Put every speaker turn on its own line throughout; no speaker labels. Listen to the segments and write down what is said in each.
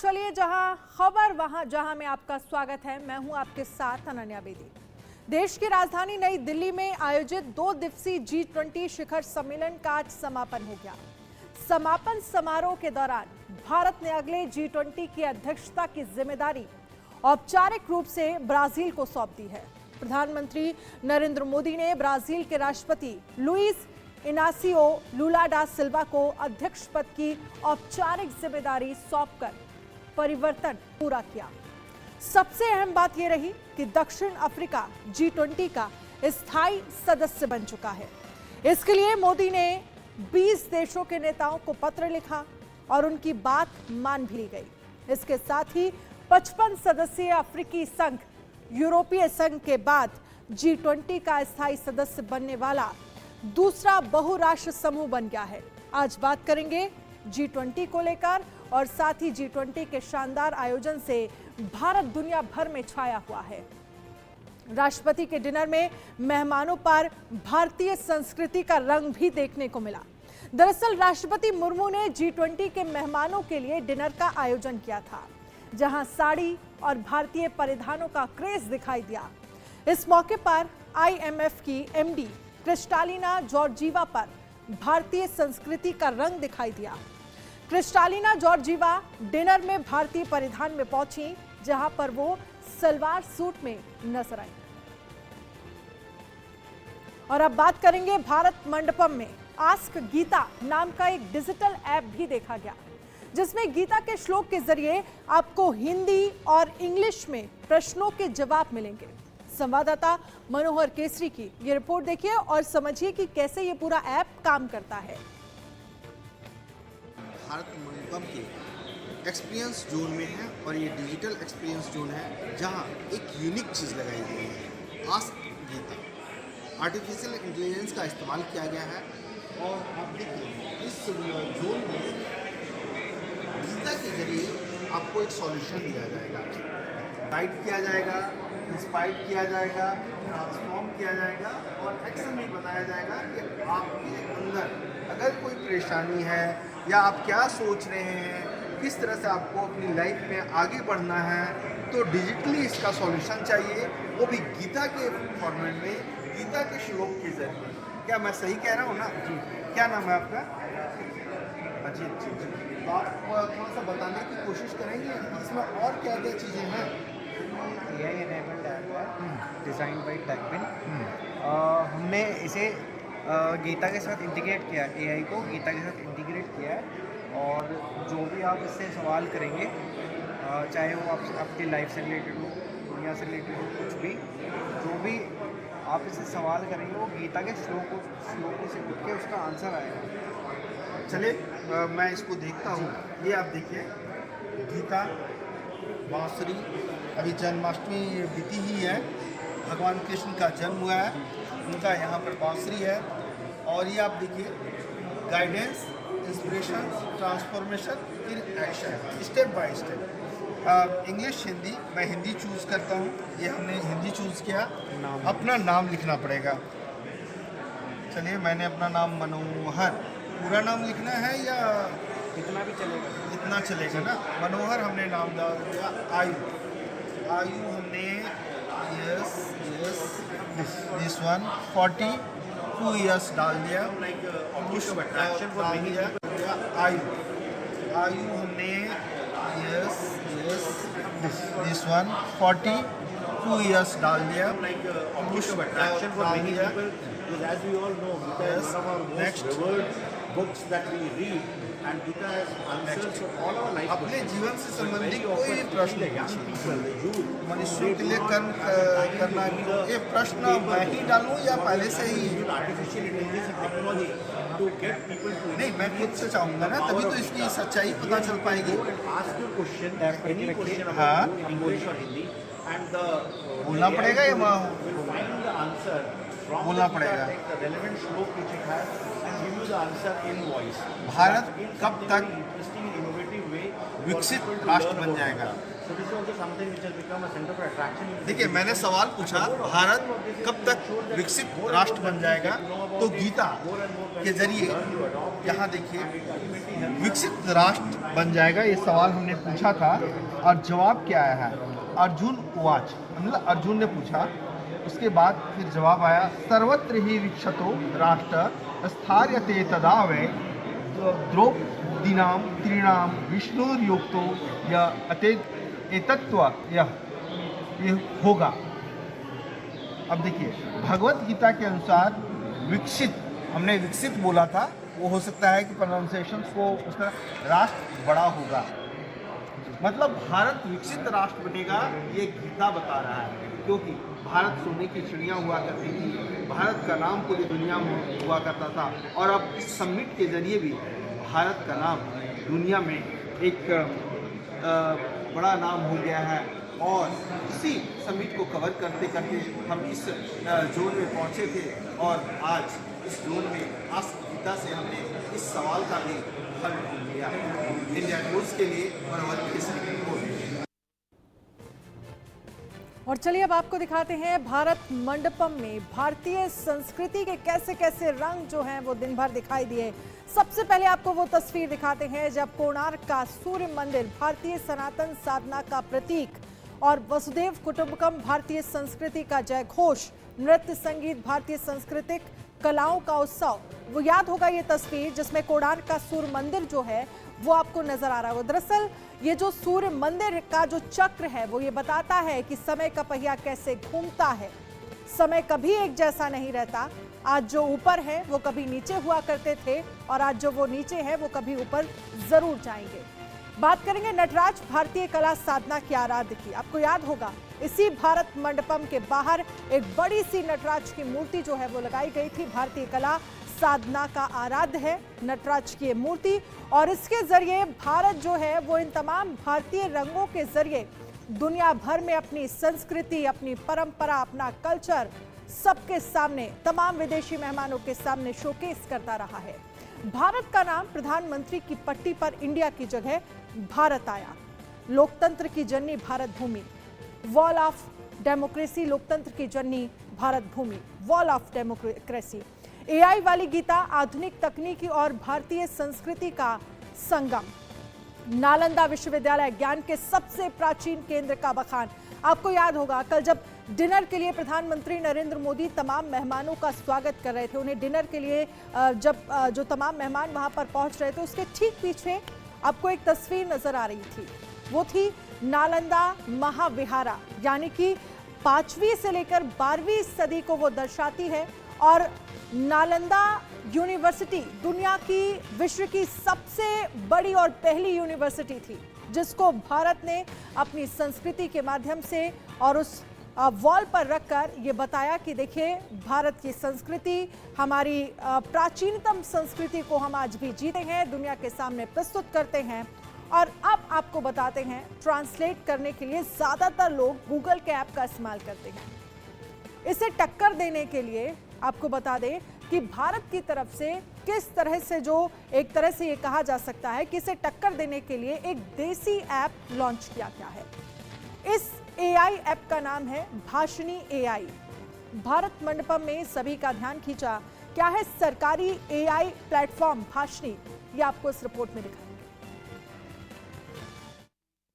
चलिए जहां खबर वहां जहां में आपका स्वागत है। मैं हूं आपके साथ अनन्या बेदी। देश की राजधानी नई दिल्ली में आयोजित 2 दिवसीय G20 शिखर सम्मेलन का आज समापन हो गया। समापन समारोह के दौरान भारत ने अगले G20 की अध्यक्षता की जिम्मेदारी औपचारिक रूप से ब्राजील को सौंप दी है। प्रधानमंत्री नरेंद्र मोदी ने ब्राजील के राष्ट्रपति लुइस इनासियो लुला डा सिल्वा को अध्यक्ष पद की औपचारिक जिम्मेदारी सौंपकर परिवर्तन पूरा किया। सबसे अहम बात यह रही कि दक्षिण अफ्रीका G20 का स्थायी सदस्य बन चुका है। इसके लिए मोदी ने 20 देशों के नेताओं को पत्र लिखा और उनकी बात मान भी ली गई। इसके साथ ही 55 सदस्यीय अफ्रीकी संघ यूरोपीय संघ के बाद G20 का स्थायी सदस्य बनने वाला दूसरा बहुराष्ट्र समूह बन गया है। आज बात करेंगे G20 को लेकर और साथ ही G20 के शानदार आयोजन से भारत दुनिया भर में छाया हुआ है। राष्ट्रपति के डिनर में मेहमानों पर भारतीय संस्कृति का रंग भी देखने को मिला। दरअसल राष्ट्रपति मुर्मू ने G20 के मेहमानों के लिए डिनर का आयोजन किया था, जहां साड़ी और भारतीय परिधानों का क्रेज दिखाई दिया। इस मौके पर IMF की MD क्रिस्टालिना जॉर्जीवा पर भारतीय संस्कृति का रंग दिखाई दिया। क्रिस्टालिना जॉर्जीवा डिनर में भारतीय परिधान में पहुंची, जहां पर वो सलवार सूट में नजर आई। और अब बात करेंगे भारत मंडपम में आस्क गीता नाम का एक डिजिटल ऐप भी देखा गया, जिसमें गीता के श्लोक के जरिए आपको हिंदी और इंग्लिश में प्रश्नों के जवाब मिलेंगे। संवाददाता मनोहर केसरी की ये रिपोर्ट देखिए और समझिए कि कैसे ये पूरा ऐप काम करता है।
भारत मंडपम के एक्सपीरियंस जोन में है और ये डिजिटल एक्सपीरियंस जोन है, जहां एक यूनिक चीज़ लगाई गई है, आस्क गीता। आर्टिफिशियल इंटेलिजेंस का इस्तेमाल किया गया है और आप देखिए इस जोन में गीता के जरिए आपको एक सॉल्यूशन दिया जाएगा, गाइड किया जाएगा, इंस्पायर किया जाएगा, ट्रांसफॉर्म किया जाएगा और एक्शन में बताया जाएगा कि आपके अंदर अगर कोई परेशानी है या आप क्या सोच रहे हैं, किस तरह से आपको अपनी लाइफ में आगे बढ़ना है, तो डिजिटली इसका सॉल्यूशन चाहिए, वो भी गीता के फॉर्मेट में, गीता के श्लोक के जरिए। क्या मैं सही कह रहा हूँ ना जी? क्या नाम है आपका? अजीत जी। तो आप थोड़ा सा बताने की कोशिश करेंगे इसमें और क्या क्या चीज़ें हैं?
AI enabled ऐप है, डिज़ाइन बाय टेकविन। हमने इसे गीता के साथ इंटीग्रेट किया है, AI को गीता के साथ इंटीग्रेट किया है और जो भी आप इससे सवाल करेंगे, चाहे वो आपकी लाइफ से रिलेटेड हो, दुनिया से रिलेटेड हो, कुछ भी, जो भी आप इससे सवाल करेंगे वो गीता के श्लोक से उठ के उसका आंसर आएगा।
चलिए मैं इसको देखता हूँ। ये आप देखिए गीता, बांसुरी, अभी जन्माष्टमी बीती ही है, भगवान कृष्ण का जन्म हुआ है, उनका यहाँ पर बांसुरी है। और ये आप देखिए गाइडेंस, इंस्पिरेशन, ट्रांसफॉर्मेशन, फिर action, step by step. English, Hindi, मैं हिंदी चूज़ करता हूँ। ये हमने हिंदी चूज़ किया। अपना नाम लिखना पड़ेगा। चलिए मैंने अपना नाम मनोहर, पूरा नाम लिखना है या
इतना भी चलेगा?
इतना चलेगा ना। मनोहर हमने नाम डाल दिया। आयु हमने यस दिस वन 42 ईयर्स डाल दिया। आयु हमने यस दिस वन 42 ईयर्स डाल दिया।
As we all know, Gita is one of our most
Next.
revered books that we read, and Gita has answers for all our life
अपने
questions.
जीवन से
But
संबंधित
very
कोई
often,
प्रश्न
the young people, the youth,
मनुष्यों के लिए कर्म करना है। ये प्रश्न मैं ही डालूं या पहले से ही?
artificial intelligence and technology to get people to
नहीं, मैं खुद से चाहूँगा ना, तभी तो इसकी सच्चाई पता चल पाएगी।
ask your question, any question
हाँ।
about English or Hindi, and the
बोलना पड़ेगा या
will find the answer from
बोलना
the
पड़ेगा।
Gita, take the relevant श्लोक which it has and give you the answer in voice.
Bharat
In
कब
something
तक
very interesting and innovative way for
विकसित
people to
राष्ट्र
learn
बन
about
जाएगा?
Gita. So this is also something which has become a center for attraction.
देखिए, मैंने सवाल पूछा भारत कब तक विकसित राष्ट्र बन जाएगा, तो गीता के जरिए यहाँ देखिए विकसित राष्ट्र बन जाएगा, ये सवाल हमने पूछा था और जवाब क्या आया है? अर्जुन उवाच, मतलब अर्जुन ने पूछा, उसके बाद फिर जवाब आया सर्वत्र ही विक्षतो राष्ट्र स्थार्यते तदा वै द्रौपदीनां त्रीणां विष्णुर्युक्तो य एतत्व यह होगा। अब देखिए, भगवत गीता के अनुसार विकसित, हमने विकसित बोला था, वो हो सकता है कि प्रोनाउंसिएशन को उसका राष्ट्र बड़ा होगा, मतलब भारत विकसित राष्ट्र बनेगा, ये गीता बता रहा है। क्योंकि भारत सोने की चिड़िया हुआ करती थी, भारत का नाम पूरी दुनिया में हुआ करता था, और अब इस समिट के जरिए भी भारत का नाम दुनिया में एक बड़ा नाम हो गया है। और इसी समिट को कवर करते करते हम इस जोन में पहुंचे थे, और आज इस जोन में आस्क गीता से हमने इस सवाल का भी हल ढूंढ लिया। इंडिया न्यूज़ के लिए मनोहर केसरी की रिपोर्ट।
और चलिए अब आपको दिखाते हैं भारत मंडपम में भारतीय संस्कृति के कैसे कैसे रंग जो हैं वो दिन भर दिखाई दिए। सबसे पहले आपको वो तस्वीर दिखाते हैं जब कोणार्क का सूर्य मंदिर भारतीय सनातन साधना का प्रतीक और वसुदेव कुटुंबकम भारतीय संस्कृति का जय घोष, नृत्य संगीत भारतीय सांस्कृतिक कलाओं का उत्सव। वो याद होगा ये तस्वीर जिसमें कोणार्क का सूर्य मंदिर जो है वो आपको नजर आ रहा है। दरअसल ये जो सूर्य मंदिर का जो चक्र है वो ये बताता है कि समय का पहिया कैसे घूमता है। समय कभी एक जैसा नहीं रहता। आज जो ऊपर है वो कभी नीचे हुआ करते थे, और आज जो वो नीचे है वो कभी ऊपर जरूर जाएंगे। बात करेंगे नटराज भारतीय कला साधना की आराध्य की। आपको याद होगा इसी भारत मंडपम के बाहर एक बड़ी सी नटराज की मूर्ति जो है वो लगाई गई थी। भारतीय कला साधना का आराध्य है नटराज की मूर्ति, और इसके जरिए भारत जो है वो इन तमाम भारतीय रंगों के जरिए दुनिया भर में अपनी संस्कृति, अपनी परंपरा, अपना कल्चर सबके सामने, तमाम विदेशी मेहमानों के सामने शोकेस करता रहा है। भारत का नाम प्रधानमंत्री की पट्टी पर इंडिया की जगह भारत आया। लोकतंत्र की जननी भारत भूमि, वॉल ऑफ डेमोक्रेसी, लोकतंत्र की जननी भारत भूमि, वॉल ऑफ डेमोक्रेसी। एआई वाली गीता, आधुनिक तकनीकी और भारतीय संस्कृति का संगम। नालंदा विश्वविद्यालय, ज्ञान के सबसे प्राचीन केंद्र का बखान। आपको याद होगा कल जब डिनर के लिए प्रधानमंत्री नरेंद्र मोदी तमाम मेहमानों का स्वागत कर रहे थे, उन्हें डिनर के लिए जब जो तमाम मेहमान वहां पर पहुंच रहे थे उसके ठीक पीछे आपको एक तस्वीर नजर आ रही थी। वो थी नालंदा महाविहारा, यानी कि 5वीं से लेकर 12वीं सदी को वो दर्शाती है। और नालंदा यूनिवर्सिटी दुनिया की, विश्व की सबसे बड़ी और पहली यूनिवर्सिटी थी जिसको भारत ने अपनी संस्कृति के माध्यम से और उस वॉल पर रखकर ये बताया कि देखिए भारत की संस्कृति, हमारी प्राचीनतम संस्कृति को हम आज भी जीते हैं, दुनिया के सामने प्रस्तुत करते हैं। और अब आपको बताते हैं, ट्रांसलेट करने के लिए ज़्यादातर लोग गूगल के ऐप का इस्तेमाल करते हैं। इसे टक्कर देने के लिए आपको बता दें कि भारत की तरफ से किस तरह से, जो एक तरह से ये कहा जा सकता है कि इसे टक्कर देने के लिए एक देसी ऐप लॉन्च किया गया है। इस एआई ऐप का नाम है भाषिणी एआई। भारत मंडपम में सभी का ध्यान खींचा। क्या है सरकारी एआई प्लेटफॉर्म भाषिणी, ये आपको इस रिपोर्ट में दिखाएंगे।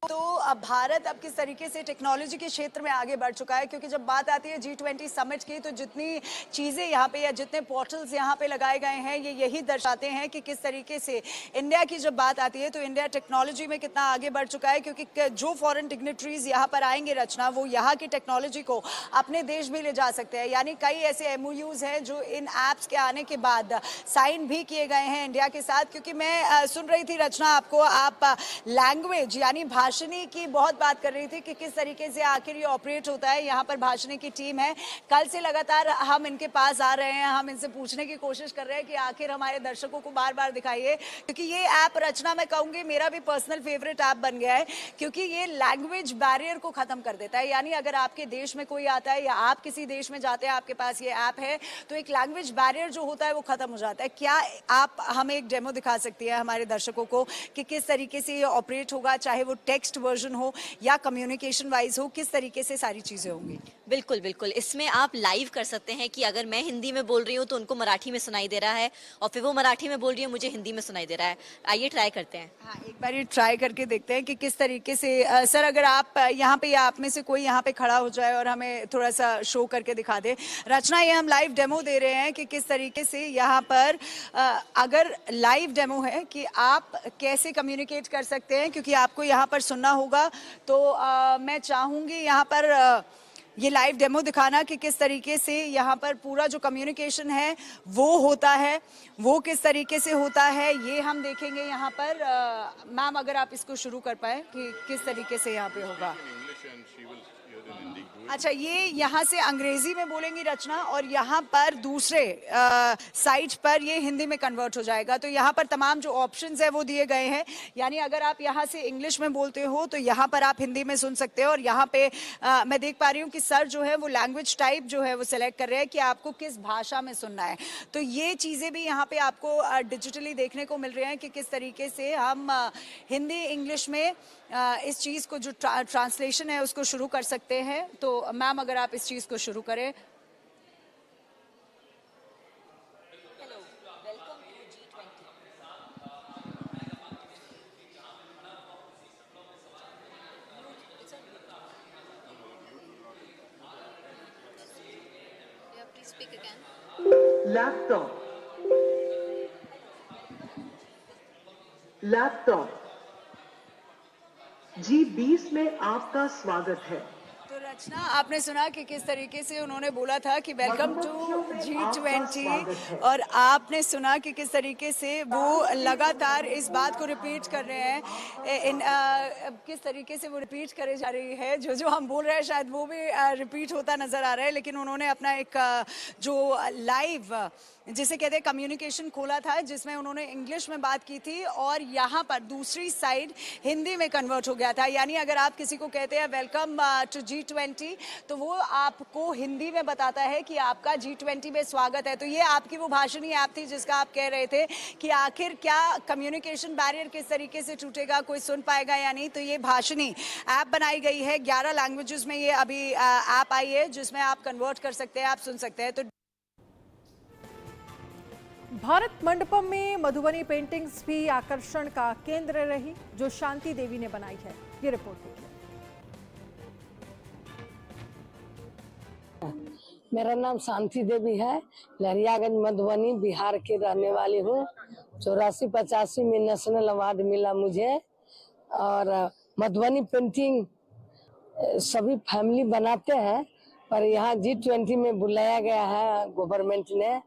तो अब भारत अब किस तरीके से टेक्नोलॉजी के क्षेत्र में आगे बढ़ चुका है, क्योंकि जब बात आती है G20 समिट की तो जितनी चीज़ें यहाँ पे या जितने पोर्टल्स यहाँ पे लगाए गए हैं ये यही दर्शाते हैं कि किस तरीके से इंडिया की जब बात आती है तो इंडिया टेक्नोलॉजी में कितना आगे बढ़ चुका है। क्योंकि जो फॉरेन डिग्नेटरीज यहाँ पर आएंगे रचना, वो यहाँ की टेक्नोलॉजी को अपने देश भी ले जा सकते हैं। यानी कई ऐसे MOUs हैं जो इन ऐप्स के आने के बाद साइन भी किए गए हैं इंडिया के साथ। क्योंकि मैं सुन रही थी रचना आपको, आप लैंग्वेज यानी भाषिणी की बहुत बात कर रही थी कि किस तरीके से आखिर ये ऑपरेट होता है। यहाँ पर भाषिणी की टीम है, कल से लगातार हम इनके पास आ रहे हैं, हम इनसे पूछने की कोशिश कर रहे हैं कि आखिर हमारे दर्शकों को बार बार दिखाइए। क्योंकि ये ऐप रचना, मैं कहूँगी मेरा भी पर्सनल फेवरेट ऐप बन गया है, क्योंकि ये लैंग्वेज बैरियर को खत्म कर देता है। यानी अगर आपके देश में कोई आता है या आप किसी देश में जाते हैं, आपके पास ये ऐप है, तो एक लैंग्वेज बैरियर जो होता है वो खत्म हो जाता है। क्या आप हमें एक डेमो दिखा सकती है हमारे दर्शकों को कि किस तरीके से ये ऑपरेट होगा, चाहे वो टेक्स्ट वर्जन प्रेजेंटेशन हो या कम्युनिकेशन वाइज हो, किस तरीके से सारी चीज़ें होंगी?
बिल्कुल बिल्कुल, इसमें आप लाइव कर सकते हैं कि अगर मैं हिंदी में बोल रही हूँ तो उनको मराठी में सुनाई दे रहा है, और फिर वो मराठी में बोल रही है मुझे हिंदी में सुनाई दे रहा है। आइए ट्राई करते हैं।
हाँ, एक बार ये ट्राई करके देखते हैं कि किस तरीके से सर, अगर आप यहाँ पे या आप में से कोई यहाँ पे खड़ा हो जाए और हमें थोड़ा सा शो करके दिखा दे। रचना, ये हम लाइव डेमो दे रहे हैं कि किस तरीके से यहाँ पर अगर लाइव डेमो है कि आप कैसे कम्युनिकेट कर सकते हैं, क्योंकि आपको यहाँ पर सुनना होगा। तो मैं चाहूँगी यहाँ पर ये लाइव डेमो दिखाना कि किस तरीके से यहाँ पर पूरा जो कम्युनिकेशन है वो होता है, वो किस तरीके से होता है, ये हम देखेंगे यहाँ पर। मैम, अगर आप इसको शुरू कर पाए कि किस तरीके से यहाँ पे होगा। अच्छा, ये यहाँ से अंग्रेजी में बोलेंगी रचना, और यहाँ पर दूसरे साइट पर ये हिंदी में कन्वर्ट हो जाएगा। तो यहाँ पर तमाम जो ऑप्शंस है वो दिए गए हैं, यानी अगर आप यहाँ से इंग्लिश में बोलते हो तो यहाँ पर आप हिंदी में सुन सकते हो। और यहाँ पे मैं देख पा रही हूँ कि सर जो है वो लैंग्वेज टाइप जो है वो सिलेक्ट कर रहे हैं कि आपको किस भाषा में सुनना है। तो ये चीज़ें भी यहाँ पे आपको डिजिटली देखने को मिल रहे हैं कि किस तरीके से हम हिंदी इंग्लिश में इस चीज़ को जो ट्रांसलेशन है उसको शुरू कर सकते हैं। तो मैम, अगर आप इस चीज़ को शुरू करें।
लैपटॉप G20 में आपका स्वागत है।
तो रचना, आपने सुना कि किस तरीके से उन्होंने बोला था कि वेलकम टू G20, और आपने सुना कि किस तरीके से वो लगातार इस बात को रिपीट कर रहे हैं। किस तरीके से वो रिपीट करे जा रही है, जो हम बोल रहे हैं शायद वो भी रिपीट होता नजर आ रहा है। लेकिन उन्होंने अपना एक जो लाइव जिसे कहते हैं कम्युनिकेशन खोला था, जिसमें उन्होंने इंग्लिश में बात की थी और यहाँ पर दूसरी साइड हिंदी में कन्वर्ट हो गया था। यानी अगर आप किसी को कहते हैं वेलकम टू G20, तो वो आपको हिंदी में बताता है कि आपका G20 में स्वागत है। तो ये आपकी वो भाषणी ऐप थी जिसका आप कह रहे थे कि आखिर क्या कम्युनिकेशन बैरियर किस तरीके से टूटेगा, कोई सुन पाएगा या नहीं। तो ये भाषणी ऐप बनाई गई है, 11 लैंग्वेजेस में ये अभी ऐप आई है जिसमें आप कन्वर्ट कर सकते हैं, आप सुन सकते हैं। तो
भारत मंडपम में मधुबनी पेंटिंग्स भी आकर्षण का केंद्र रही, जो शांति देवी ने बनाई है। ये रिपोर्ट देखिए।
मेरा नाम शांति देवी है, लहरियागंज मधुबनी बिहार के रहने वाली हूँ। 84-85 में नेशनल अवार्ड मिला मुझे। और मधुबनी पेंटिंग सभी फैमिली बनाते हैं, पर यहाँ G20 में बुलाया गया है गवर्नमेंट ने।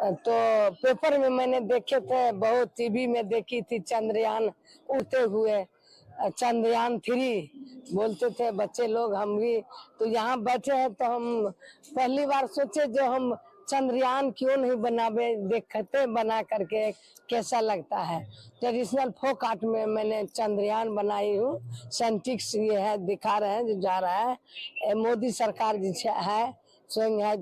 तो पेपर में मैंने देखे थे, बहुत टीवी में देखी थी, चंद्रयान उड़ते हुए, चंद्रयान 3 बोलते थे बच्चे लोग, हम भी तो यहाँ बैठे हैं। तो हम पहली बार सोचे जो हम चंद्रयान क्यों नहीं बनावे, देखते बना करके कैसा लगता है। ट्रेडिशनल फोक आर्ट में मैंने चंद्रयान बनाई हूँ। साइंटिस्ट ये है, दिखा रहे हैं जो जा रहा है। मोदी सरकार जिसे है स्वयं है,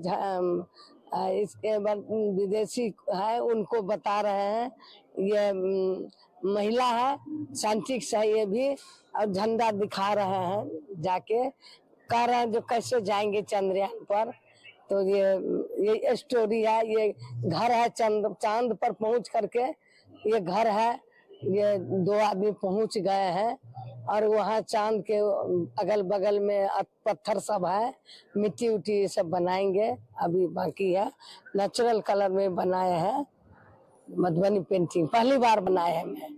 इसके बाद विदेशी है उनको बता रहे हैं। ये महिला है, साइंटिस्ट है ये भी, और झंडा दिखा रहे हैं, जाके कह रहे हैं जो कैसे जाएंगे चंद्रयान पर। तो ये स्टोरी है। ये घर है चांद पर पहुंच करके, ये घर है, ये 2 आदमी पहुंच गए हैं। और वहाँ चांद के अगल बगल में पत्थर सब है, मिट्टी उट्टी सब बनाएंगे, अभी बाकी है। नेचुरल कलर में बनाए हैं। मधुबनी पेंटिंग पहली बार बनाए हैं मैं।